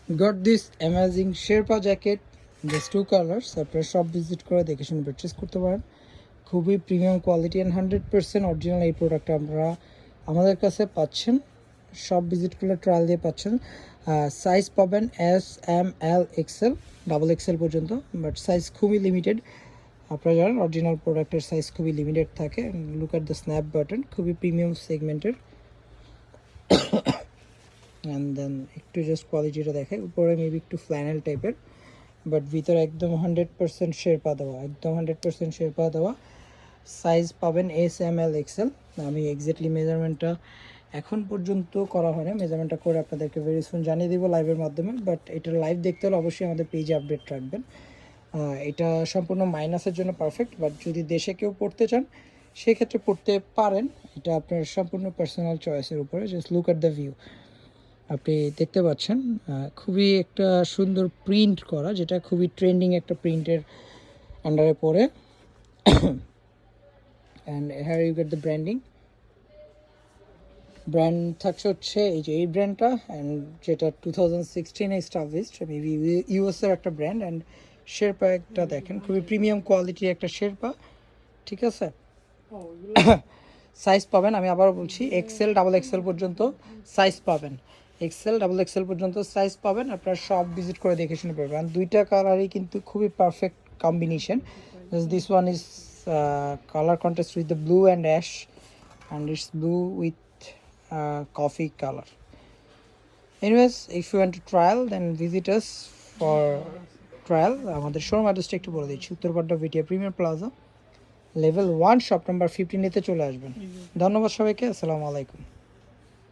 Got this amazing Sherpa jacket, just two colors. আপনারা সব visit করে দেখে শুনে পারচেস করতে পারেন। খুবই প্রিমিয়াম কোয়ালিটি অ্যান্ড 100% অরিজিনাল এই প্রোডাক্টটা আপনারা আমাদের কাছে পাচ্ছেন। সব ভিজিট করলে ট্রায়াল দিয়ে পাচ্ছেন। সাইজ পাবেন S, M, L, XL, double XL পর্যন্ত, বাট সাইজ খুবই লিমিটেড। আপনারা জানেন অরিজিনাল প্রোডাক্টের সাইজ খুবই লিমিটেড থাকে। Look at the snap button, খুবই প্রিমিয়াম সেগমেন্টের। অ্যান্ড দেন একটু জাস্ট কোয়ালিটিটা দেখে, উপরে মেবি একটু ফ্ল্যানেল টাইপের, বাট ভিতরে একদম 100% শেরপা দেওয়া, একদম 100% শেরপা দেওয়া। সাইজ পাবেন এস, এম, এল, এক্সেল। আমি এক্স্যাক্টলি মেজারমেন্টটা এখন পর্যন্ত করা হয় না, মেজারমেন্টটা করে আপনাদেরকে ভেরি সুন জানিয়ে দিব লাইভের মাধ্যমে। বাট এটা লাইভ দেখতে হলে অবশ্যই আমাদের পেজে আপডেট রাখবেন। এটা সম্পূর্ণ মাইনাসের জন্য পারফেক্ট, বাট যদি দেশে কেউ পড়তে চান সেক্ষেত্রে পড়তে পারেন। এটা আপনার সম্পূর্ণ পার্সোনাল চয়েসের উপরে। Just look at the view, আপনি দেখতে পাচ্ছেন খুবই একটা সুন্দর প্রিন্ট করা, যেটা খুবই ট্রেন্ডিং একটা প্রিন্টের আন্ডারে পড়ে। And here you get the branding. Brand থাকছে হচ্ছে এই ব্র্যান্ডটা, অ্যান্ড যেটা 2016-এ এস্টাবলিশড, মেবি ইউএসের একটা ব্র্যান্ড। অ্যান্ড শেরপা একটা দেখেন, খুবই প্রিমিয়াম কোয়ালিটির একটা শেরপা, ঠিক আছে। সাইজ পাবেন, আমি আবারও বলছি, এক্সেল, ডাবল এক্সেল পর্যন্ত সাইজ পাবেন। এক্সেল, ডাবল এক্সেল পর্যন্ত সাইজ পাবেন। আপনারা সব ভিজিট করে দেখে শুনে পাবেন। দুইটা কালারই কিন্তু খুবই perfect combination. This one is colour contrast with the blue and ash, and it's blue with coffee color. Anyways, if you want to trial, then visit us for trial. আমাদের শোরুম অ্যাড্রেসটা একটু বলে দিচ্ছি, উত্তরপাড্ডা ভিটিয়া premier plaza, level 1, shop number 15 তে চলে আসবেন। ধন্যবাদ সবাইকে, আসসালামু আলাইকুম।